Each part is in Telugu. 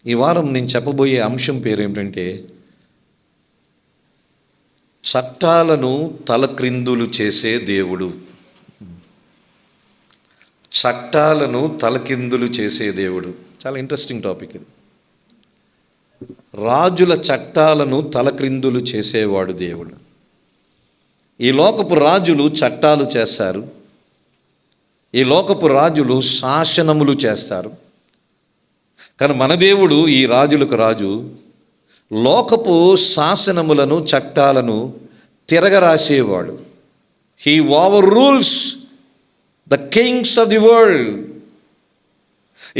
ఈ వారం నేను చెప్పబోయే అంశం పేరు ఏమిటంటే, చట్టాలను తలక్రిందులు చేసే దేవుడు. చట్టాలను తలకిందులు చేసే దేవుడు. చాలా ఇంట్రెస్టింగ్ టాపిక్ ఇది. రాజుల చట్టాలను తలక్రిందులు చేసేవాడు దేవుడు. ఈ లోకపు రాజులు చట్టాలు చేస్తారు, ఈ లోకపు రాజులు శాసనములు చేస్తారు. కానీ మన దేవుడు ఈ రాజులకు రాజు, లోకపు శాసనములను చట్టాలను తిరగరాసేవాడు. He overrules the kings of the world.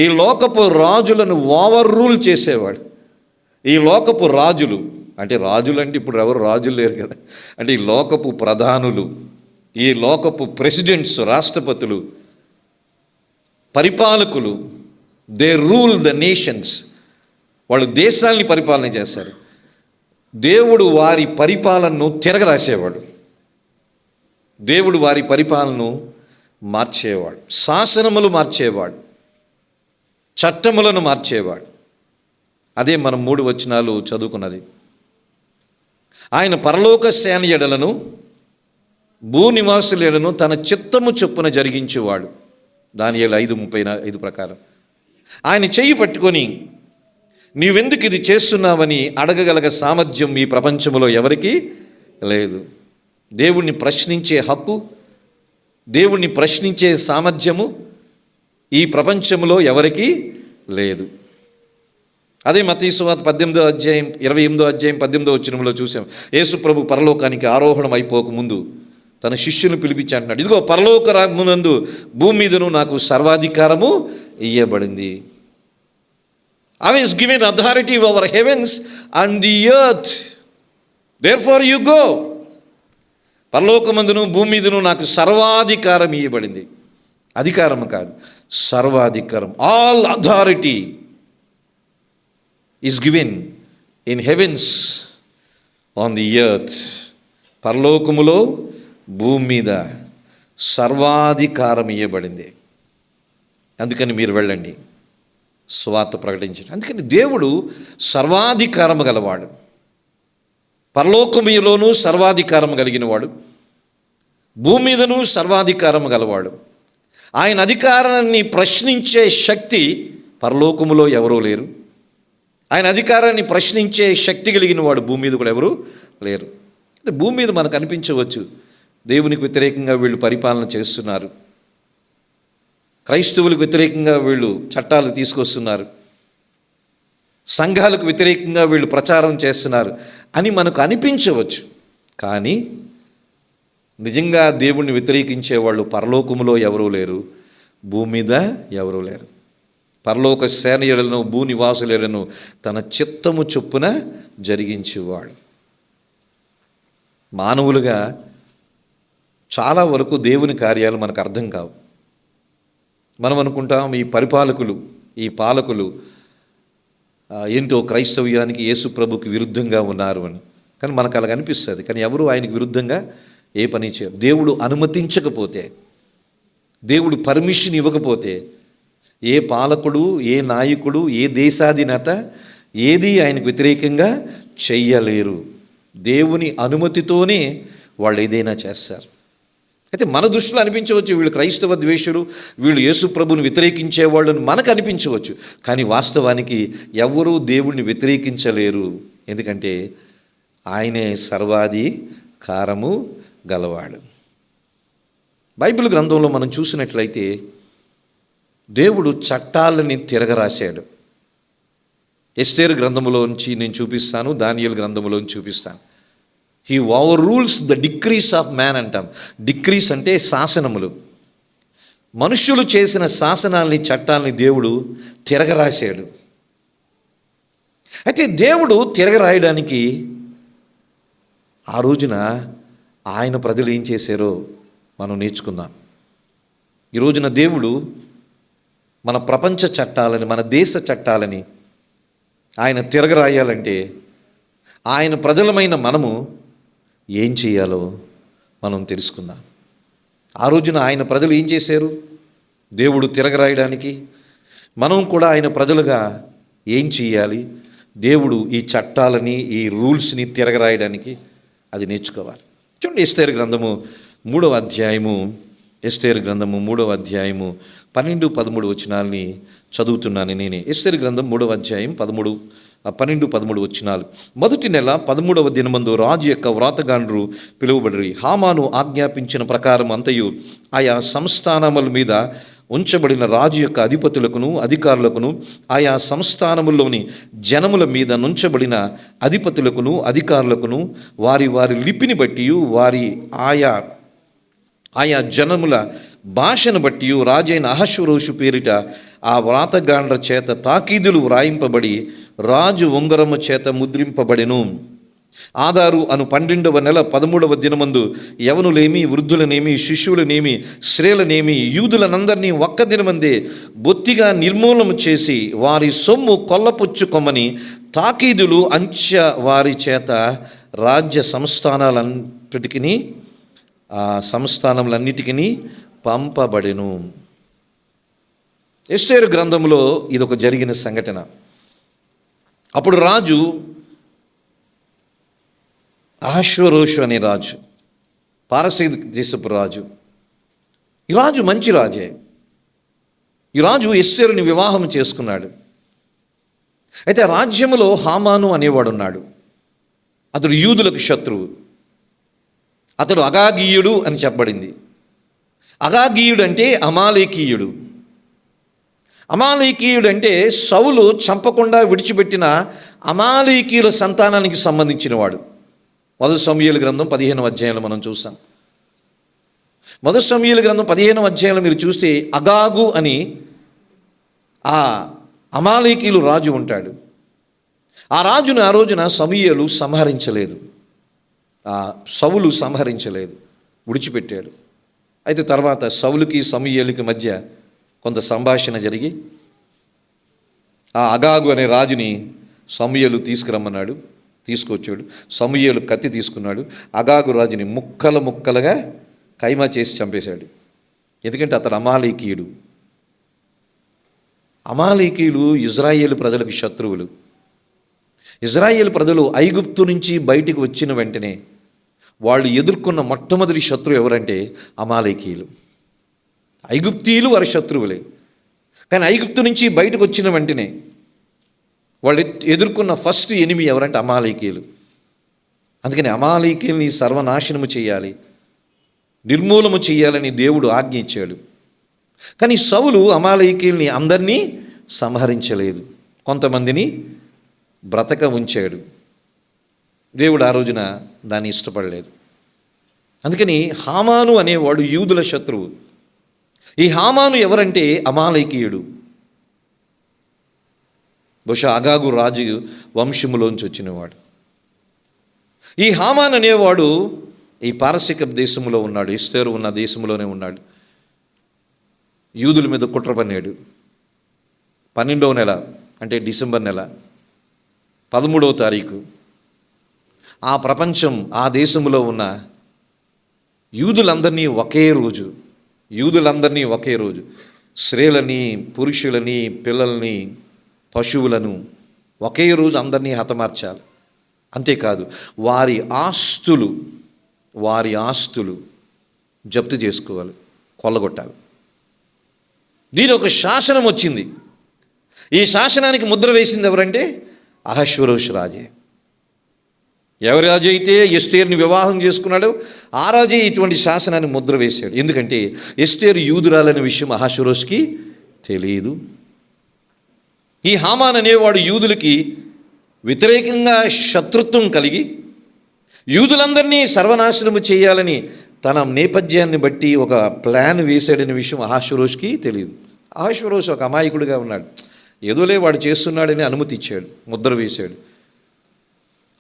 ఈ లోకపు రాజులను ఓవర్ రూల్ చేసేవాడు. ఈ లోకపు రాజులు అంటే ఇప్పుడు ఎవరు రాజులు లేరు కదా, అంటే ఈ లోకపు ప్రధానులు, ఈ లోకపు ప్రెసిడెంట్స్, రాష్ట్రపతులు, పరిపాలకులు, దే రూల్ ద నేషన్స్. వాళ్ళు దేశాలని పరిపాలన చేశారు. దేవుడు వారి పరిపాలనను తిరగరాసేవాడు. దేవుడు వారి పరిపాలనను మార్చేవాడు, శాసనములు మార్చేవాడు, చట్టములను మార్చేవాడు. అదే మనం 3 వచనాలు చదువుకున్నది. ఆయన పరలోక సేన ఎడలను భూనివాసుల ఎడలను తన చిత్తము చొప్పున జరిగించేవాడు. దానియేలు 5:35 ప్రకారం ఆయన చెయ్యి పట్టుకొని, నీవెందుకు ఇది చేస్తున్నావని అడగగలగ సామర్థ్యం ఈ ప్రపంచంలో ఎవరికీ లేదు. దేవుణ్ణి ప్రశ్నించే హక్కు, దేవుణ్ణి ప్రశ్నించే సామర్థ్యము ఈ ప్రపంచంలో ఎవరికీ లేదు. అదే మత్తయి సువార్త 28:18 చూసాం. యేసు ప్రభు పరలోకానికి ఆరోహణం అయిపోక ముందు తన శిష్యులను పిలిపించి అంటున్నాడు, ఇదిగో పరలోక రాజ్యమునందు భూమి మీదను నాకు సర్వాధికారము ఇయ్యబడింది. I was given authority over heavens and the earth. Therefore you go. పరలోకమందును భూమి మీదను నాకు సర్వాధికారం ఇవ్వబడింది. అధికారం కాదు, సర్వాధికారం. All authority is given in heavens on the earth. పరలోకములో భూమి మీద సర్వాధికారం ఇవ్వబడింది. అందుకని మీరు వెళ్ళండి, సువార్త ప్రకటించండి. అందుకని దేవుడు సర్వాధికారము గలవాడు, పరలోకములోనూ సర్వాధికారం కలిగినవాడు, భూమి మీదను సర్వాధికారం గలవాడు. ఆయన అధికారాన్ని ప్రశ్నించే శక్తి పరలోకములో ఎవరూ లేరు. ఆయన అధికారాన్ని ప్రశ్నించే శక్తి కలిగిన వాడు భూమి మీద కూడా ఎవరు లేరు. భూమి మీద మనకు అనిపించవచ్చు, దేవునికి వ్యతిరేకంగా వీళ్ళు పరిపాలన చేస్తున్నారు, క్రైస్తవులకు వ్యతిరేకంగా వీళ్ళు చట్టాలు తీసుకొస్తున్నారు, సంఘాలకు వ్యతిరేకంగా వీళ్ళు ప్రచారం చేస్తున్నారు అని మనకు అనిపించవచ్చు. కానీ నిజంగా దేవుణ్ణి వ్యతిరేకించే వాళ్ళు పరలోకములో ఎవరూ లేరు, భూమి మీద ఎవరూ లేరు. పరలోక సేనయులను భూనివాసులను తన చిత్తము చొప్పున జరిగించేవాడు. మానవులుగా చాలా వరకు దేవుని కార్యాలు మనకు అర్థం కావు. మనం అనుకుంటాం ఈ పరిపాలకులు, ఈ పాలకులు ఏంటో క్రైస్తవ్యానికి, యేసు ప్రభుకి విరుద్ధంగా ఉన్నారు అని. కానీ మనకు అలాగ అనిపిస్తుంది. కానీ ఎవరు ఆయనకు విరుద్ధంగా ఏ పని చేయరు. దేవుడు అనుమతించకపోతే, దేవుడు పర్మిషన్ ఇవ్వకపోతే ఏ పాలకుడు, ఏ నాయకుడు, ఏ దేశాధినేత ఏది ఆయనకు వ్యతిరేకంగా చెయ్యలేరు. దేవుని అనుమతితోనే వాళ్ళు ఏదైనా చేస్తారు. అయితే మన దృష్టిలో అనిపించవచ్చు, వీళ్ళు క్రైస్తవ ద్వేషులు, వీళ్ళు యేసు ప్రభుని వ్యతిరేకించే వాళ్ళని మనకు అనిపించవచ్చు. కానీ వాస్తవానికి ఎవరూ దేవుణ్ణి వ్యతిరేకించలేరు. ఎందుకంటే ఆయనే సర్వాధికారము గలవాడు. బైబిల్ గ్రంథంలో మనం చూసినట్లయితే దేవుడు చట్టాలని తిరగరాశాడు. ఎస్తేరు గ్రంథములోంచి నేను చూపిస్తాను, దానియేలు గ్రంథములోంచి చూపిస్తాను. He overrules the decrease of man అంటాం. డిక్రీస్ అంటే శాసనములు. మనుష్యులు చేసిన శాసనాల్ని, చట్టాలని దేవుడు తిరగరాశాడు. అయితే దేవుడు తిరగరాయడానికి ఆ రోజున ఆయన ప్రజలు ఏం చేశారో మనం నేర్చుకుందాం. ఈ రోజున దేవుడు మన ప్రపంచ చట్టాలని, మన దేశ చట్టాలని ఆయన తిరగరాయాలంటే ఆయన ప్రజలమైన మనము ఏం చేయాలో మనం తెలుసుకుందాం. ఆ రోజున ఆయన ప్రజలు ఏం చేశారు దేవుడు తిరగరాయడానికి? మనం కూడా ఆయన ప్రజలుగా ఏం చేయాలి, దేవుడు ఈ చట్టాలని ఈ రూల్స్ని తిరగరాయడానికి అది నేర్చుకోవాలి. చూడండి, ఎస్తేరు గ్రంథము 3వ అధ్యాయము 3వ అధ్యాయము 12-13 వచనాలని చదువుతున్నాను నేనే. ఎస్తేరు గ్రంథం 3వ అధ్యాయం 12-13 వచనాలు. మొదటి నెల 13వ దినమందు రాజు యొక్క వ్రాతగాండ్రు పిలువబడి హామాను ఆజ్ఞాపించిన ప్రకారం అంతయు ఆయా సంస్థానముల మీద ఉంచబడిన రాజు యొక్క అధిపతులకును అధికారులకును, ఆయా సంస్థానముల్లోని జనముల మీద నుంచబడిన అధిపతులకును అధికారులకును వారి వారి లిపిని బట్టి వారి ఆయా జనముల భాషను బట్టి రాజైన అహష్వేరోషు పేరిట ఆ వ్రాతగాండ్ర చేత తాకీదులు వ్రాయింపబడి రాజు ఉంగరము చేత ముద్రింపబడెను. ఆదారు అను 12వ నెల 13వ దినమందు యవనులేమి, వృద్ధులనేమి, శిశువులనేమి, స్త్రీలనేమి, యూదులనందరినీ ఒక్క దినమందే బొత్తిగా నిర్మూలన చేసి వారి సొమ్ము కొల్లపుచ్చుకొమ్మని తాకీదులు అంచె వారి చేత రాజ్య సంస్థానములన్నిటికీ పంపబడెను. ఎస్తేరు గ్రంథంలో ఇదొక జరిగిన సంఘటన. అప్పుడు రాజు అహష్వేరోషు అనే రాజు, పారసీక దేశపు రాజు. ఈ రాజు మంచి రాజే. ఈ రాజు ఎస్తేరుని వివాహం చేసుకున్నాడు. అయితే రాజ్యములో హామాను అనేవాడు ఉన్నాడు. అతడు యూదులకు శత్రువు. అతడు అగాగీయుడు అని చెప్పబడింది. అగాగీయుడు అంటే అమాలేకీయుడు. అమాలేకీయుడు అంటే సౌలు చంపకుండా విడిచిపెట్టిన అమాలేకీయుల సంతానానికి సంబంధించినవాడు. 1 సమూయేలు గ్రంథం 15వ అధ్యాయంలో మనం చూస్తాం. 1 సమూయేలు గ్రంథం 15వ అధ్యాయంలో మీరు చూస్తే అగాగు అని ఆ అమాలేకీయులు రాజు ఉంటాడు. ఆ రాజును ఆ రోజున సమూయేలు సంహరించలేదు, సౌలు సంహరించలేదు, విడిచిపెట్టాడు. అయితే తర్వాత సౌలుకి సమూయేలుకి మధ్య కొంత సంభాషణ జరిగి ఆ అగాగు అనే రాజుని సమూయేలు తీసుకురమ్మన్నాడు. తీసుకొచ్చాడు. సమూయేలు కత్తి తీసుకున్నాడు. అగాగు రాజుని ముక్కలుగా కైమా చేసి చంపేశాడు. ఎందుకంటే అతడు అమాలేకీయుడు. అమాలేకీయులు ఇజ్రాయేలు ప్రజలకు శత్రువులు. ఇజ్రాయేలు ప్రజలు ఐగుప్తు నుంచి బయటికి వచ్చిన వెంటనే వాళ్ళు ఎదుర్కొన్న మొట్టమొదటి శత్రువు ఎవరంటే అమాలేకీయులు. ఐగుప్తీయులు వారి శత్రువులే. కానీ ఐగుప్తు నుంచి బయటకు వచ్చిన వెంటనే వాళ్ళు ఎదుర్కొన్న ఫస్ట్ ఎనిమి ఎవరంటే అమాలేకీయులు. అందుకని అమాలేకీయుల్ని సర్వనాశనము చేయాలి, నిర్మూలము చేయాలని దేవుడు ఆజ్ఞ ఇచ్చాడు. కానీ సౌలు అమాలేకీయుల్ని అందరినీ సంహరించలేదు, కొంతమందిని బ్రతక ఉంచాడు. దేవుడు ఆ రోజున దాన్ని ఇష్టపడలేదు. అందుకని హామాను అనేవాడు యూదుల శత్రువు. ఈ హామాను ఎవరంటే అమాలేకీయుడు. బహుశా అగాగు రాజు వంశములోంచి వచ్చినవాడు. ఈ హామాన్ అనేవాడు ఈ పారసీక దేశంలో ఉన్నాడు. ఎస్తేరు ఉన్న దేశంలోనే ఉన్నాడు. యూదుల మీద కుట్ర పన్నాడు. 12వ నెల అంటే డిసెంబర్ నెల 13వ తారీఖు ఆ ప్రపంచం, ఆ దేశంలో ఉన్న యూదులందరినీ ఒకే రోజు స్త్రీలని, పురుషులని, పిల్లల్ని, పశువులను ఒకే రోజు అందరినీ హతమార్చాలి. అంతేకాదు వారి ఆస్తులు జప్తు చేసుకోవాలి, కొల్లగొట్టాలి. దీని ఒక శాసనం వచ్చింది. ఈ శాసనానికి ముద్ర వేసింది ఎవరంటే అహష్వేరోషు రాజే. ఎవరి రాజు అయితే ఎస్తేరుని వివాహం చేసుకున్నాడో ఆ రాజే ఇటువంటి శాసనాన్ని ముద్ర వేశాడు. ఎందుకంటే ఎస్తేరు యూదురాలనే విషయం అహష్వేరోషుకి తెలియదు. ఈ హామాన్ అనేవాడు యూదులకి వ్యతిరేకంగా శత్రుత్వం కలిగి యూదులందరినీ సర్వనాశనము చేయాలని తన నేపథ్యాన్ని బట్టి ఒక ప్లాన్ వేశాడనే విషయం అహష్వేరోషుకి తెలియదు. అహష్వేరోషు ఒక అమాయకుడిగా ఉన్నాడు. ఏదోలే వాడు చేస్తున్నాడని అనుమతి ఇచ్చాడు, ముద్ర వేశాడు.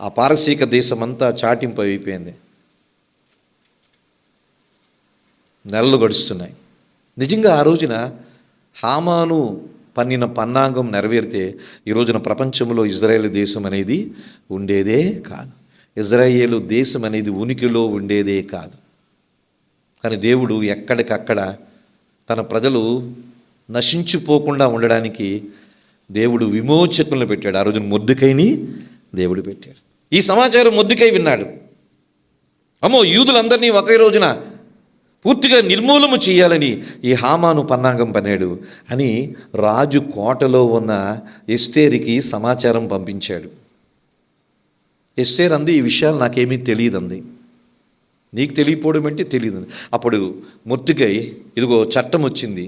ఆ పారసీక దేశమంతా చాటింపు అయిపోయింది. నెలలు గడుస్తున్నాయి. నిజంగా ఆ రోజున హామాను పన్నిన పన్నాంగం నెరవేరితే ఈ రోజున ప్రపంచంలో ఇజ్రాయేల్ దేశం అనేది ఉండేదే కాదు. ఇజ్రాయేలు దేశం అనేది ఉనికిలో ఉండేదే కాదు. కానీ దేవుడు ఎక్కడికక్కడ తన ప్రజలు నశించిపోకుండా ఉండడానికి దేవుడు విమోచకులను పెట్టాడు. ఆ రోజున మొర్దెకైని దేవుడు పెట్టాడు. ఈ సమాచారం మొర్దెకై విన్నాడు. అమ్మో, యూదులందరినీ ఒకే రోజున పూర్తిగా నిర్మూలన చేయాలని ఈ హామాను పన్నాగం పన్నాడు అని రాజు కోటలో ఉన్న ఎస్తేరుకి సమాచారం పంపించాడు. ఎస్తేరు అంది, ఈ విషయాలు నాకేమీ తెలియదండి. నీకు తెలియపోవడం అంటే తెలియదు. అప్పుడు మొర్దెకై, ఇదిగో చట్టం వచ్చింది,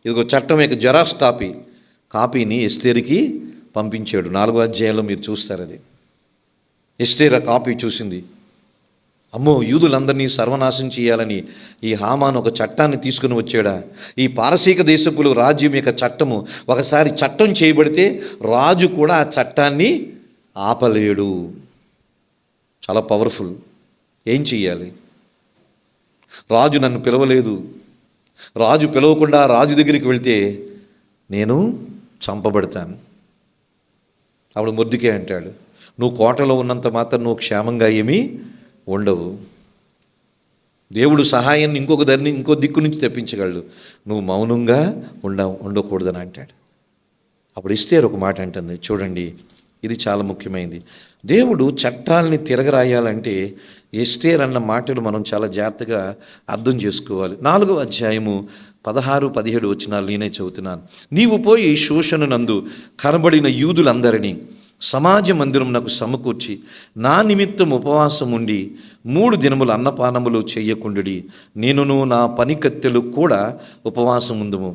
ఇదిగో చట్టం యొక్క జెరాక్స్ కాపీని ఎస్తేరుకి పంపించాడు. 4వ అధ్యాయంలో మీరు చూస్తారు. అది ఎస్తేరు ఆ కాపీ చూసింది. అమ్మో, యూదులందరినీ సర్వనాశనం చేయాలని ఈ హామాను ఒక చట్టాన్ని తీసుకుని వచ్చాడా? ఈ పారసీక దేశపులు రాజ్యం యొక్క చట్టము ఒకసారి చట్టం చేయబడితే రాజు కూడా ఆ చట్టాన్ని ఆపలేడు. చాలా పవర్ఫుల్. ఏం చెయ్యాలి? రాజు నన్ను పిలవలేదు, రాజు పిలవకుండా రాజు దగ్గరికి వెళ్తే నేను చంపబడతాను. అప్పుడు మొర్దెకై అంటాడు, నువ్వు కోటలో ఉన్నంత మాత్రం నువ్వు క్షేమంగా ఏమీ ఉండవు. దేవుడు సహాయాన్ని ఇంకో దిక్కు నుంచి తెప్పించగలడు. నువ్వు మౌనంగా ఉండకూడదని అంటాడు. అప్పుడు ఎస్తేరు ఒక మాట అంటుంది, చూడండి, ఇది చాలా ముఖ్యమైనది. దేవుడు చట్టాలని తిరగరాయాలంటే ఎస్తేరు అన్న మాటలు మనం చాలా జాగ్రత్తగా అర్థం చేసుకోవాలి. 4వ అధ్యాయము 16-17 వచనాలు నేనే చదువుతున్నాను. నీవు పోయి షూషను నందు కనబడిన యూదులందరినీ సమాజ మందిరమునకు సమకూర్చి నా నిమిత్తం ఉపవాసం ఉండి 3 దినములు అన్నపానములు చెయ్యకుండుడి. నేనును నా పనికత్తెలు కూడా ఉపవాసం ఉందుము.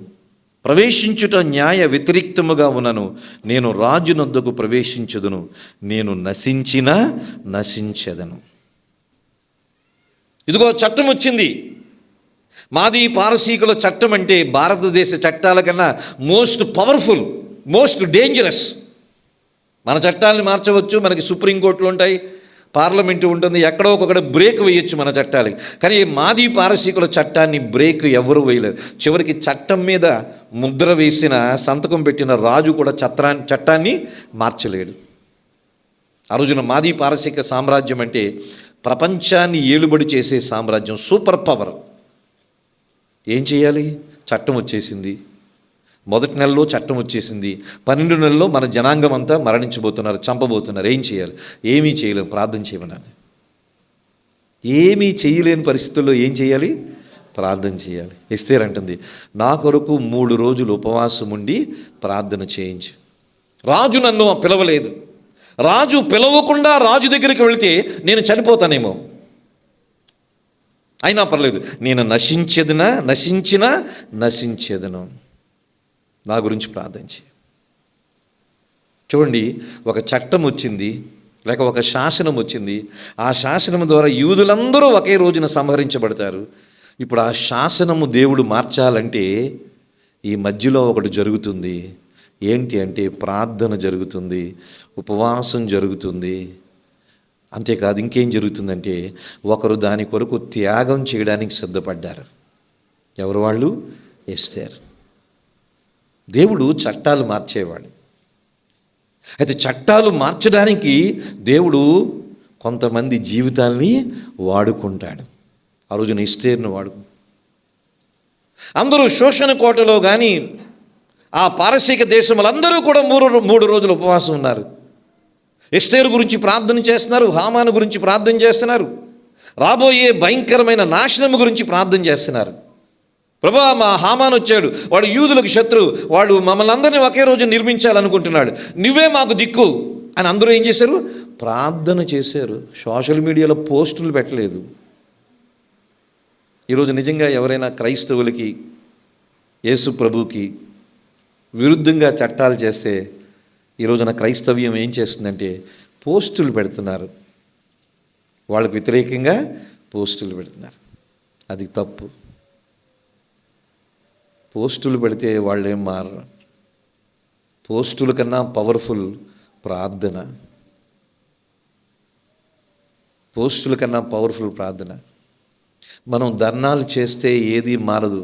ప్రవేశించుట న్యాయ వ్యతిరిక్తముగా ఉన్నను. నేను రాజునొద్దకు ప్రవేశించుదును. నేను నశించెదను. ఇదిగో చట్టం వచ్చింది. మాది పారసీకుల చట్టం అంటే భారతదేశ చట్టాల కన్నా మోస్ట్ పవర్ఫుల్, మోస్ట్ డేంజరస్. మన చట్టాలని మార్చవచ్చు, మనకి సుప్రీంకోర్టులు ఉంటాయి, పార్లమెంటు ఉంటుంది, ఎక్కడో ఒకక్కడ బ్రేక్ వేయొచ్చు మన చట్టాలకి. కానీ మాది పారసీకుల చట్టాన్ని బ్రేక్ ఎవరు వేయలేరు. చివరికి చట్టం మీద ముద్ర వేసిన, సంతకం పెట్టిన రాజు కూడా చట్టాన్ని మార్చలేడు. ఆ రోజున మాది పారసీక సామ్రాజ్యం అంటే ప్రపంచాన్ని ఏలుబడి చేసే సామ్రాజ్యం, సూపర్ పవర్. ఏం చేయాలి? చట్టం వచ్చేసింది. మొదటి నెలలో చట్టం వచ్చేసింది. 12 నెలల్లో మన జనాంగం అంతా మరణించబోతున్నారు, చంపబోతున్నారు. ఏం చేయాలి? ఏమీ చేయలేము, ప్రార్థన చేయమన్నారు. ఏమీ చేయలేని పరిస్థితుల్లో ఏం చేయాలి? ప్రార్థన చేయాలి. ఎస్తేరు అంటుంది, నా కొరకు 3 రోజులు ఉపవాసం ఉండి ప్రార్థన చేయించు. రాజు నన్ను పిలవలేదు. రాజు పిలవకుండా రాజు దగ్గరికి వెళితే నేను చనిపోతానేమో, అయినా పర్లేదు, నేను నశించెదను. నా గురించి ప్రార్థించి. చూడండి, ఒక చట్టం వచ్చింది, లేక ఒక శాసనం వచ్చింది. ఆ శాసనం ద్వారా యూదులందరూ ఒకే రోజున సంహరించబడతారు. ఇప్పుడు ఆ శాసనము దేవుడు మార్చాలంటే ఈ మధ్యలో ఒకటి జరుగుతుంది. ఏంటి అంటే ప్రార్థన జరుగుతుంది, ఉపవాసం జరుగుతుంది. అంతేకాదు, ఇంకేం జరుగుతుందంటే ఒకరు దాని కొరకు త్యాగం చేయడానికి సిద్ధపడ్డారు. ఎవరు వాళ్ళు? ఎస్తేరు. దేవుడు చట్టాలు మార్చేవాడు. అయితే చట్టాలు మార్చడానికి దేవుడు కొంతమంది జీవితాల్ని వాడుకుంటాడు. ఆ రోజున ఎస్తేరును అందరూ శోషణ కోటలో కానీ ఆ పారసీక దేశములందరూ కూడా 3 రోజులు ఉపవాసం ఉన్నారు. ఎస్తేరు గురించి ప్రార్థన చేస్తున్నారు, హామాను గురించి ప్రార్థన చేస్తున్నారు, రాబోయే భయంకరమైన నాశనం గురించి ప్రార్థన చేస్తున్నారు. ప్రభా, మా హామాను వచ్చాడు, వాడు యూదులకు శత్రువు, వాడు మమ్మల్ని అందరినీ ఒకే రోజు నిర్మించాలనుకుంటున్నాడు, నువ్వే మాకు దిక్కు అని అందరూ ఏం చేశారు? ప్రార్థన చేశారు. సోషల్ మీడియాలో పోస్టులు పెట్టలేదు. ఈరోజు నిజంగా ఎవరైనా క్రైస్తవులకి, యేసు ప్రభుకి విరుద్ధంగా చట్టాలు చేస్తే ఈరోజున క్రైస్తవ్యం ఏం చేస్తుందంటే పోస్టులు పెడుతున్నారు. వాళ్ళకు వ్యతిరేకంగా పోస్టులు పెడుతున్నారు. అది తప్పు. పోస్టులు పెడితే వాళ్ళు ఏం మారరు. పోస్టుల కన్నా పవర్ఫుల్ ప్రార్థన. పోస్టుల కన్నా పవర్ఫుల్ ప్రార్థన. మనం ధర్నాలు చేస్తే ఏది మారదు,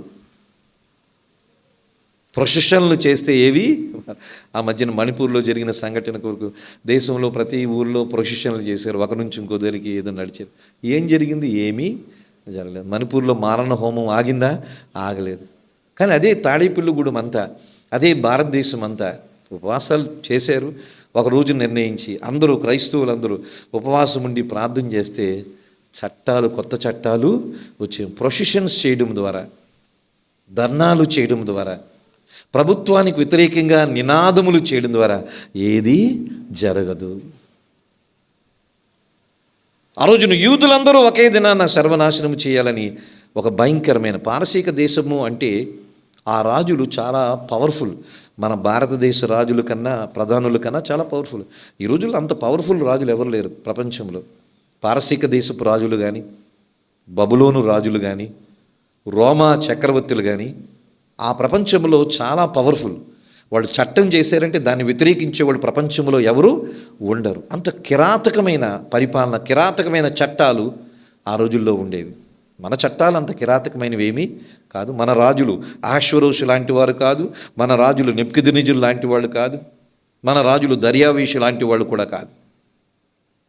ప్రొసెషన్లు చేస్తే ఏవి. ఆ మధ్యన మణిపూర్లో జరిగిన సంఘటన కొరకు దేశంలో ప్రతి ఊర్లో ప్రొసెషన్లు చేశారు, ఒక నుంచి ఇంకో దగ్గరికి ఏదో నడిచారు. ఏం జరిగింది? ఏమీ జరగలేదు. మణిపూర్లో మారణ హోమం ఆగిందా? ఆగలేదు. కానీ అదే తాడేపల్లిగూడెం అంతా, అదే భారతదేశం అంతా ఉపవాసాలు చేశారు. ఒక రోజు నిర్ణయించి అందరూ క్రైస్తవులందరూ ఉపవాసం ఉండి ప్రార్థన చేస్తే చట్టాలు, కొత్త చట్టాలు వచ్చాయి. ప్రొసిషన్స్ చేయడం ద్వారా, ధర్నాలు చేయడం ద్వారా, ప్రభుత్వానికి వ్యతిరేకంగా నినాదములు చేయడం ద్వారా ఏది జరగదు. ఆ రోజున యూదులందరూ ఒకే దినాన సర్వనాశనం చేయాలని ఒక భయంకరమైన పారసీక దేశము అంటే ఆ రాజులు చాలా పవర్ఫుల్. మన భారతదేశ రాజుల కన్నా, ప్రధానుల కన్నా చాలా పవర్ఫుల్. ఈ రోజుల్లో అంత పవర్ఫుల్ రాజులు ఎవరు లేరు ప్రపంచంలో. పారసీక దేశపు రాజులు కానీ, బబులోను రాజులు కానీ, రోమా చక్రవర్తులు కానీ ఆ ప్రపంచంలో చాలా పవర్ఫుల్. వాళ్ళు చట్టం చేశారంటే దాన్ని వ్యతిరేకించే వాళ్ళు ప్రపంచంలో ఎవరు ఉండరు. అంత కిరాతకమైన పరిపాలన, కిరాతకమైన చట్టాలు ఆ రోజుల్లో ఉండేవి. మన చట్టాలు అంత కిరాతకమైనవి ఏమీ కాదు. మన రాజులు అహష్వరోషు లాంటి వారు కాదు, మన రాజులు నెబ్కద్నెజరు లాంటి వాళ్ళు కాదు, మన రాజులు దర్యావేషు లాంటి వాళ్ళు కూడా కాదు.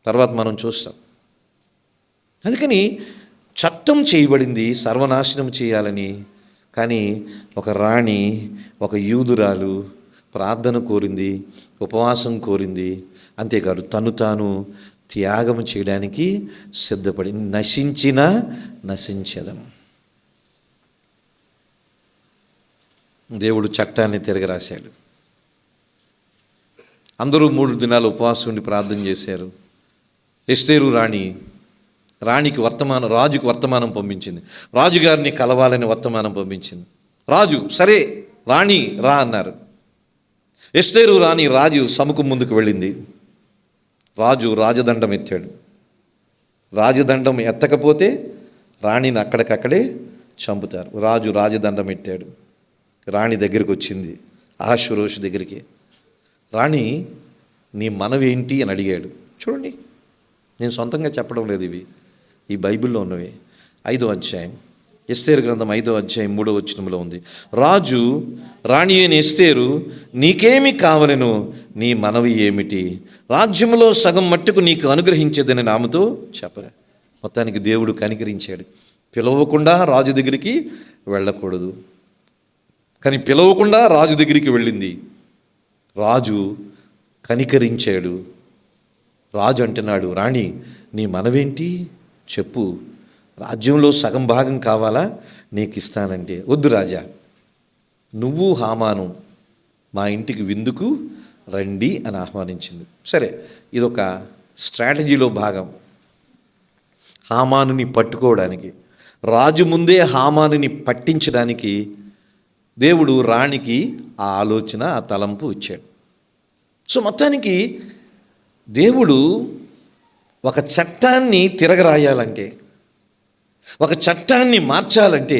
తర్వాత మనం చూస్తాం. అందుకని చట్టం చేయబడింది సర్వనాశనం చేయాలని. కానీ ఒక రాణి, ఒక యూదురాలు ప్రార్థన కోరింది, ఉపవాసం కోరింది. అంతేకాదు తను తాను త్యాగం చేయడానికి సిద్ధపడి నశించదం. దేవుడు చట్టాన్ని తిరగరాశాడు. అందరూ 3 దినాలు ఉపవాసం ఉండి ప్రార్థన చేశారు. ఎస్తేరు రాజుకి వర్తమానం పంపించింది. రాజుగారిని కలవాలని వర్తమానం పంపించింది. రాజు సరే రాణి రా అన్నారు. ఎస్తేరు రాజు సముఖం ముందుకు వెళ్ళింది. రాజు రాజదండం ఎత్తాడు. రాజదండం ఎత్తకపోతే రాణిని అక్కడికక్కడే చంపుతారు. రాజు రాజదండం ఎత్తాడు. రాణి దగ్గరికి వచ్చింది, అహష్వరోషు దగ్గరికి. రాణి నీ మనవేంటి అని అడిగాడు. చూడండి, నేను సొంతంగా చెప్పడం లేదు, ఇవి ఈ బైబిల్లో ఉన్నవి. 5వ అధ్యాయం, ఎస్తేరు గ్రంథం 5వ అధ్యాయం 3వ వచనంలో ఉంది. రాజు రాణి అయిన ఎస్తేరు, నీకేమి కావలెను, నీ మనవి ఏమిటి, రాజ్యములో సగం మట్టుకు నీకు అనుగ్రహించేదని ఆమెతో చెప్పగా. మొత్తానికి దేవుడు కనికరించాడు. పిలవకుండా రాజు దగ్గరికి వెళ్ళకూడదు, కానీ పిలవకుండా రాజు దగ్గరికి వెళ్ళింది. రాజు కనికరించాడు. రాజు అంటున్నాడు, రాణి నీ మనవేంటి చెప్పు, రాజ్యంలో సగం భాగం కావాలా, నీకు ఇస్తానంటే. వద్దు రాజా, నువ్వు హామాను మా ఇంటికి విందుకు రండి అని ఆహ్వానించింది. సరే, ఇదొక స్ట్రాటజీలో భాగం. హామానుని పట్టుకోవడానికి, రాజు ముందే హామానుని పట్టించడానికి దేవుడు రాణికి ఆ ఆలోచన, ఆ తలంపు ఇచ్చాడు. సో మొత్తానికి దేవుడు ఒక చట్టాన్ని తిరగరాయాలంటే, ఒక చట్టాన్ని మార్చాలంటే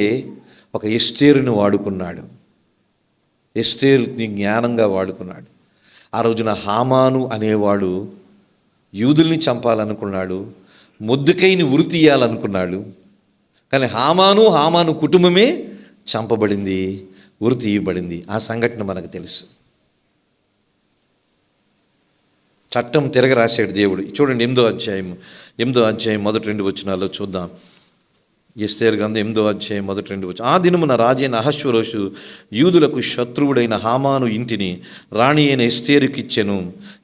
ఒక ఎస్తేరుని వాడుకున్నాడు. ఎస్తేరుని జ్ఞానంగా వాడుకున్నాడు. ఆ రోజున హామాను అనేవాడు యూదుల్ని చంపాలనుకున్నాడు, మొర్దెకైని ఉరి తీయాలనుకున్నాడు. కానీ హామాను కుటుంబమే చంపబడింది, ఉరి తీయబడింది. ఆ సంఘటన మనకు తెలుసు. చట్టం తిరగరాశాడు దేవుడు. చూడండి 8వ అధ్యాయం మొదటి 2 వచనాల్లో చూద్దాం. ఎస్తేరు గ్రంథం 8వ అధ్యాయం మొదటి 2 వచనం. ఆ దినమున రాజైన అహష్వరోషు యూదులకు శత్రువుడైన హామాను ఇంటిని రాణి అయిన ఎస్తేరుకిచ్చెను.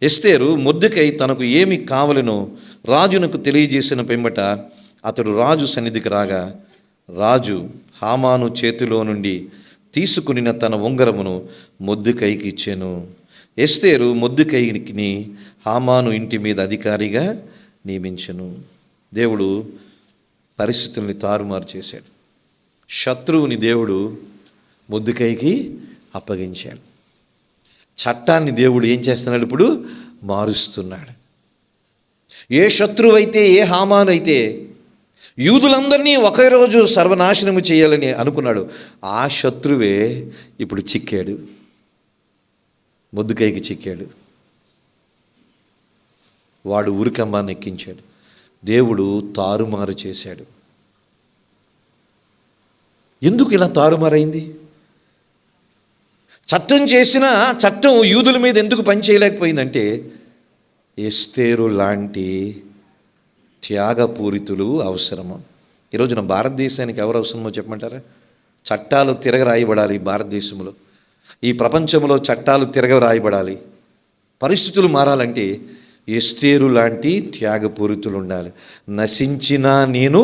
ఎస్తేరు మొర్దెకై తనకు ఏమి కావలెనో రాజునకు తెలియజేసిన పిమ్మట అతడు రాజు సన్నిధికి రాగా, రాజు హామాను చేతిలో నుండి తీసుకుని తన ఉంగరమును మొర్దెకైకి ఇచ్చెను. ఎస్తేరు మొర్దెకైని హామాను ఇంటి మీద అధికారిగా నియమించెను. దేవుడు పరిస్థితుల్ని తారుమారు చేశాడు. శత్రువుని దేవుడు మొర్దెకైకి అప్పగించాడు. చట్టాన్ని దేవుడు ఏం చేస్తున్నాడు? ఇప్పుడు మారుస్తున్నాడు. ఏ శత్రువు అయితే, ఏ హామాను అయితే యూదులందరినీ ఒకే రోజు సర్వనాశనము చేయాలని అనుకున్నాడు, ఆ శత్రువే ఇప్పుడు చిక్కాడు, మొర్దెకైకి చిక్కాడు. వాడు ఉరికంబాన్ని ఎక్కించాడు. దేవుడు తారుమారు చేశాడు. ఎందుకు ఇలా తారుమారైంది? చట్టం చేసిన చట్టం యూదుల మీద ఎందుకు పనిచేయలేకపోయిందంటే, ఎస్తేరు లాంటి త్యాగపూరితులు అవసరము. ఈరోజున భారతదేశానికి ఎవరు అవసరమో చెప్పమంటారా? చట్టాలు తిరగరాయబడాలి భారతదేశంలో. ఈ ప్రపంచంలో చట్టాలు తిరగరాయబడాలి, పరిస్థితులు మారాలంటే ఎస్తేరు లాంటి త్యాగపూరితులు ఉండాలి. నశించినా నేను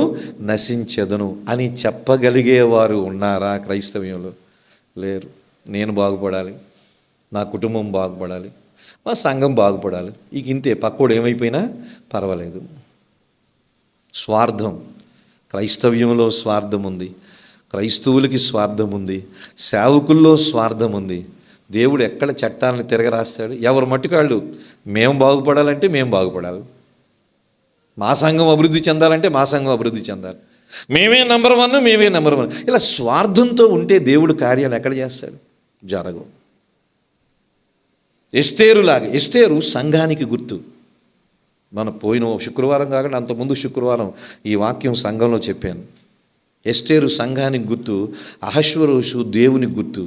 నశించెదను అని చెప్పగలిగేవారు ఉన్నారా క్రైస్తవ్యంలో? లేరు. నేను బాగుపడాలి, నా కుటుంబం బాగుపడాలి, మా సంఘం బాగుపడాలి, ఇక ఇంతే, పక్కోడు ఏమైపోయినా పర్వాలేదు. స్వార్థం. క్రైస్తవ్యంలో స్వార్థం ఉంది, క్రైస్తవులకి స్వార్థం ఉంది, సేవకుల్లో స్వార్థం ఉంది. దేవుడు ఎక్కడ చట్టాలను తిరగరాస్తాడు? ఎవరు మట్టుకాళ్ళు మేము బాగుపడాలంటే మేము బాగుపడాలి, మా సంఘం అభివృద్ధి చెందాలంటే మా సంఘం అభివృద్ధి చెందాలి, మేమే నెంబర్ 1, మేమే నెంబర్ 1. ఇలా స్వార్థంతో ఉంటే దేవుడు కార్యాలు ఎక్కడ చేస్తాడు? జరగవు. ఎస్తేరులాగా. ఎస్తేరు సంఘానికి గుర్తు. మనం పోయిన శుక్రవారం కాకుండా అంతకుముందు శుక్రవారం ఈ వాక్యం సంఘంలో చెప్పాను. ఎస్తేరు సంఘానికి గుర్తు, అహశ్వరోషు దేవుని గుర్తు.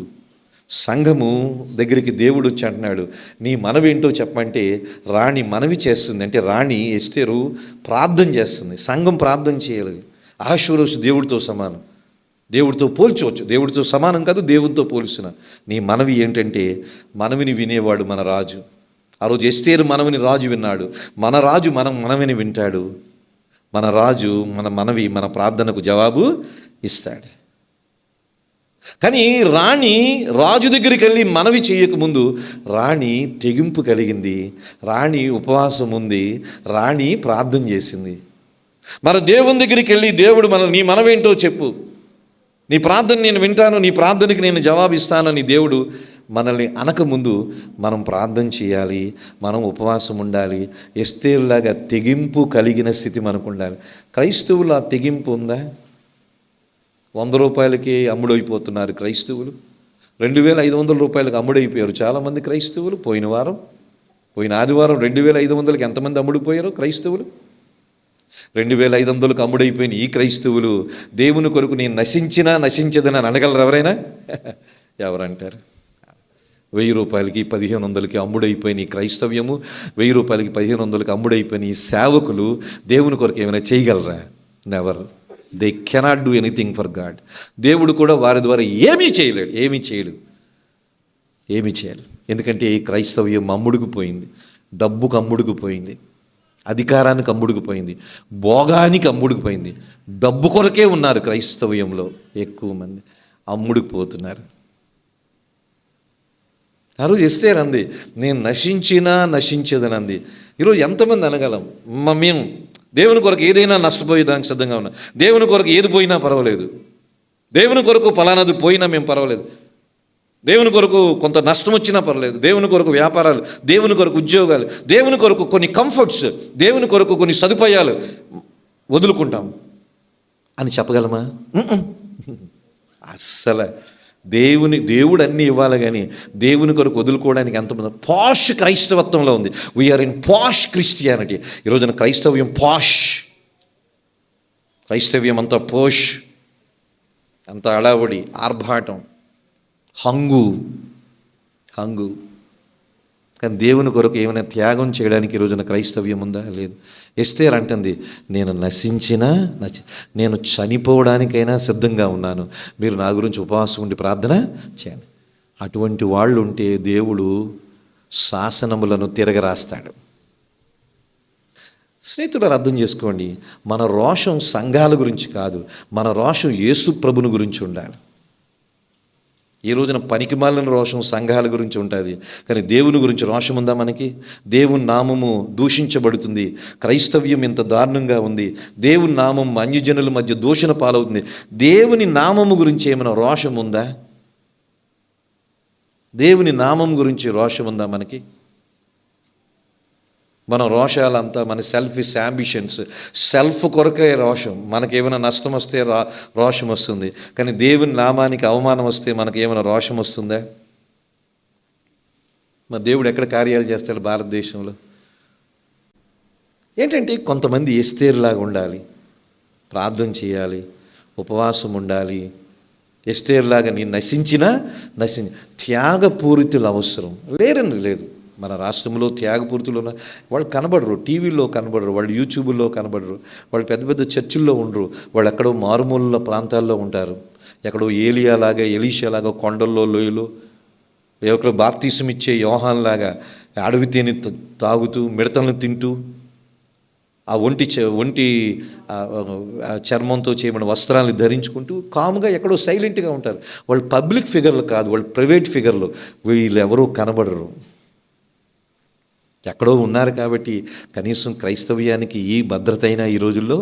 సంఘము దగ్గరికి దేవుడు వచ్చి అంటున్నాడు, నీ మనవి ఏంటో చెప్పంటే రాణి మనవి చేస్తుంది. అంటే రాణి ఎస్తేరు ప్రార్థన చేస్తుంది. సంఘం ప్రార్థన చేయాలి. అహశ్వరోషు దేవుడితో సమానం, దేవుడితో పోల్చవచ్చు. దేవుడితో సమానం కాదు, దేవుడితో పోల్చిన. నీ మనవి ఏంటంటే, మనవిని వినేవాడు మన రాజు. ఆ రోజు ఎస్తేరు మనవిని రాజు విన్నాడు. మన రాజు మనవిని వింటాడు. మన రాజు మన మనవి, మన ప్రార్థనకు జవాబు ఇస్తాడు. కానీ రాణి రాజు దగ్గరికి వెళ్ళి మనవి చేయకముందు రాణి తెగింపు కలిగింది, రాణి ఉపవాసం ఉంది, రాణి ప్రార్థన చేసింది. మన దేవుని దగ్గరికి వెళ్ళి, దేవుడు నీ మనవేంటో చెప్పు, నీ ప్రార్థన నేను వింటాను, నీ ప్రార్థనకి నేను జవాబిస్తానని దేవుడు మనల్ని అనకముందు మనం ప్రార్థన చేయాలి, మనం ఉపవాసం ఉండాలి. ఎస్తేరులాగా తెగింపు కలిగిన స్థితి మనకు ఉండాలి. క్రైస్తవులు ఆ తెగింపు ఉందా? 100 రూపాయలకి అమ్ముడైపోతున్నారు క్రైస్తవులు. 2500 రూపాయలకు అమ్ముడైపోయారు చాలామంది క్రైస్తవులు. పోయిన ఆదివారం 2500కి ఎంతమంది అమ్ముడిపోయారు క్రైస్తవులు? 2500కు అమ్ముడైపోయిన ఈ క్రైస్తవులు దేవుని కొరకు నేను నశించినా నశించదని అనగలరు ఎవరైనా? ఎవరంటారు? 1000 రూపాయలకి 1500కి అమ్ముడైపోయిన ఈ క్రైస్తవ్యము, 1000 రూపాయలకి 1500కి అమ్ముడైపోయిన ఈ సేవకులు దేవుని కొరకు ఏమైనా చేయగలరా? Never. They cannot do anything for God. దేవుడు కూడా వారి ద్వారా ఏమీ చేయలేడు. ఎందుకంటే ఈ క్రైస్తవ్యం అమ్ముడుకుపోయింది, డబ్బుకు అమ్ముడుకుపోయింది, అధికారానికి అమ్ముడుకుపోయింది, భోగానికి అమ్ముడుకుపోయింది. డబ్బు కొరకే ఉన్నారు క్రైస్తవ్యంలో ఎక్కువ మంది, అమ్ముడుకుపోతున్నారు. ఆ రోజు ఎస్తేరు అంది, నేను నశించినా నశించేదనంది. ఈరోజు ఎంతమంది అనగలం? మేము దేవుని కొరకు ఏదైనా నష్టపోయేదానికి సిద్ధంగా ఉన్నాం. దేవుని కొరకు ఏది పోయినా పర్వాలేదు, దేవుని కొరకు ఫలానాది పోయినా మేము పర్వాలేదు, దేవుని కొరకు కొంత నష్టం వచ్చినా పర్లేదు, దేవుని కొరకు వ్యాపారాలు, దేవుని కొరకు ఉద్యోగాలు, దేవుని కొరకు కొన్ని కంఫర్ట్స్, దేవుని కొరకు కొన్ని సదుపాయాలు వదులుకుంటాం అని చెప్పగలమా? అస్సలు. దేవుడు అన్నీ ఇవ్వాలి, కానీ దేవుని కొరకు వదులుకోవడానికి ఎంతమంది? పాష్ క్రైస్తవత్వంలో ఉంది. వీఆర్ ఇన్ పాష్ క్రిస్టియానిటీ. ఈరోజున క్రైస్తవ్యం పాష్, క్రైస్తవ్యం అంతా పోష్, అంత అడావుడి, ఆర్భాటం, హంగు. కానీ దేవుని కొరకు ఏమైనా త్యాగం చేయడానికి ఈరోజున క్రైస్తవ్యం ఉందా? లేదు. ఎస్తేరు అంటుంది, నేను చనిపోవడానికైనా సిద్ధంగా ఉన్నాను, మీరు నా గురించి ఉపవాసం ఉండి ప్రార్థన చేయండి. అటువంటి వాళ్ళు ఉంటే దేవుడు శాసనములను తిరగరాస్తాడు. స్నేహితుడు అర్థం చేసుకోండి, మన రోషం సంఘాల గురించి కాదు, మన రోషం యేసు ప్రభుని గురించి ఉండాలి. ఈ రోజున పనికిమాలిన రోషం సంఘాల గురించి ఉంటుంది, కానీ దేవుని గురించి రోషం ఉందా మనకి? దేవుని నామము దూషించబడుతుంది, క్రైస్తవ్యం ఎంత దారుణంగా ఉంది, దేవుని నామం అన్యజనుల మధ్య దూషణ పాలవుతుంది. దేవుని నామము గురించి ఏమైనా రోషం ఉందా? దేవుని నామం గురించి రోషం ఉందా మనకి? మన రోషాలంతా మన సెల్ఫిష్ యాంబిషన్స్, సెల్ఫ్ కొరకే రోషం. మనకేమైనా నష్టం వస్తే రోషం వస్తుంది, కానీ దేవుని నామానికి అవమానం వస్తే మనకి ఏమైనా రోషం వస్తుందా? మరి దేవుడు ఎక్కడ కార్యాలు చేస్తాడు భారతదేశంలో? ఏంటంటే కొంతమంది ఎస్తేరులాగా ఉండాలి, ప్రార్థన చేయాలి, ఉపవాసం ఉండాలి. ఎస్తేరులాగా నేను నశించినా త్యాగపూరితులు అవసరం లేదు. మన రాష్ట్రంలో త్యాగపూర్తులు ఉన్న వాళ్ళు కనబడరు, టీవీలో కనబడరు, వాళ్ళు యూట్యూబ్లో కనబడరు, వాళ్ళు పెద్ద పెద్ద చర్చిల్లో ఉండరు, వాళ్ళు ఎక్కడో మారుమూల ప్రాంతాల్లో ఉంటారు, ఎక్కడో ఎలీషాలాగా కొండల్లో లోయలో ఒకరు బాప్తీసం ఇచ్చే యోహాన్లాగా అడవి తేనె తాగుతూ మిడతలను తింటూ ఆ ఒంటి చర్మంతో చేయబడిన వస్త్రాలను ధరించుకుంటూ కాముగా ఎక్కడో సైలెంట్గా ఉంటారు. వాళ్ళు పబ్లిక్ ఫిగర్లు కాదు, వాళ్ళు ప్రైవేట్ ఫిగర్లు. వీళ్ళు ఎవరూ కనబడరు, ఎక్కడో ఉన్నారు. కాబట్టి కనీసం క్రైస్తవ్యానికి ఈ భద్రత అయినా ఈ రోజుల్లో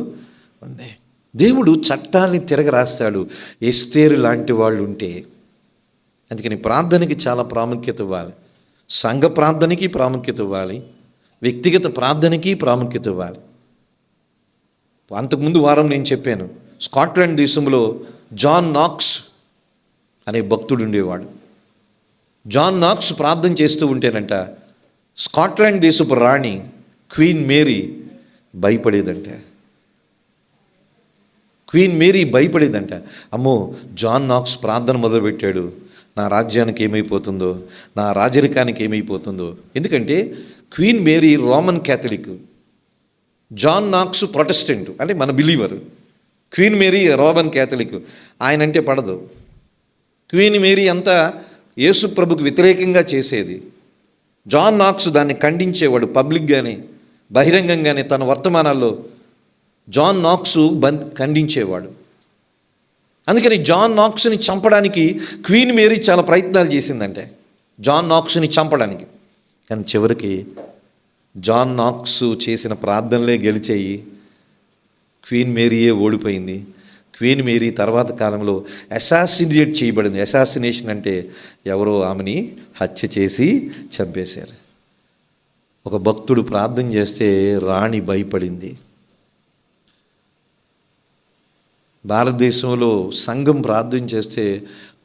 ఉంది. దేవుడు చట్టాన్ని తిరగరాస్తాడు ఎస్తేరు లాంటి వాళ్ళు ఉంటే. అందుకని ప్రార్థనకి చాలా ప్రాముఖ్యత ఇవ్వాలి, సంఘ ప్రార్థనకి ప్రాముఖ్యత ఇవ్వాలి, వ్యక్తిగత ప్రార్థనకి ప్రాముఖ్యత ఇవ్వాలి. అంతకుముందు వారం నేను చెప్పాను, స్కాట్లాండ్ దేశంలో జాన్ నాక్స్ అనే భక్తుడు ఉండేవాడు. జాన్ నాక్స్ ప్రార్థన చేస్తూ ఉంటేనంట స్కాట్లాండ్ దేశపు రాణి క్వీన్ మేరీ భయపడేదంట. క్వీన్ మేరీ భయపడేదంట. అమ్మో, జాన్ నాక్స్ ప్రార్థన మొదలుపెట్టాడు, నా రాజ్యానికి ఏమైపోతుందో, నా రాజరికానికి ఏమైపోతుందో. ఎందుకంటే queen Mary Roman Catholic, John Knox Protestant, అంటే మన believer. Queen Mary Roman Catholic, ఆయన అంటే పడదు. క్వీన్ మేరీ అంతా యేసు ప్రభుకు వ్యతిరేకంగా చేసేది. జాన్ నాక్స్ దాన్ని ఖండించేవాడు పబ్లిక్గానే, బహిరంగంగానే. తన వర్తమానాల్లో జాన్ నాక్స్ ఖండించేవాడు. అందుకని జాన్ నాక్స్ని చంపడానికి క్వీన్ మేరీ చాలా ప్రయత్నాలు చేసిందంటే, జాన్ నాక్స్ని చంపడానికి. కానీ చివరికి జాన్ నాక్స్ చేసిన ప్రార్థనలే గెలిచాయి, క్వీన్ మేరీయే ఓడిపోయింది. క్వీన్ మేరీ తర్వాత కాలంలో అసాసినేట్ చేయబడింది. అసాసినేషన్ అంటే ఎవరో ఆమెని హత్య చేసి చంపేశారు. ఒక భక్తుడు ప్రార్థన చేస్తే రాణి భయపడింది. భారతదేశంలో సంఘం ప్రార్థన చేస్తే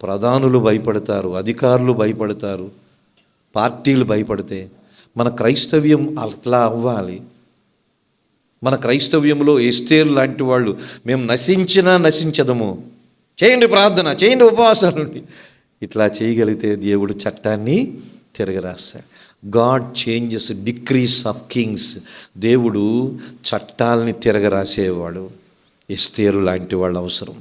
ప్రధానులు భయపడతారు, అధికారులు భయపడతారు, పార్టీలు భయపడితే మన క్రైస్తవ్యం అట్లా అవ్వాలి. మన క్రైస్తవ్యంలో ఎస్తేరు లాంటి వాళ్ళు, మేము నశించినా నశించదము, చేయండి ప్రార్థన, చేయండి ఉపవాసాల నుండి, ఇట్లా చేయగలిగితే దేవుడు చట్టాన్ని తిరగరాస్తాడు. God changes decrees of kings. దేవుడు చట్టాలని తిరగరాసేవాడు. ఎస్తేరు లాంటి వాళ్ళు అవసరం.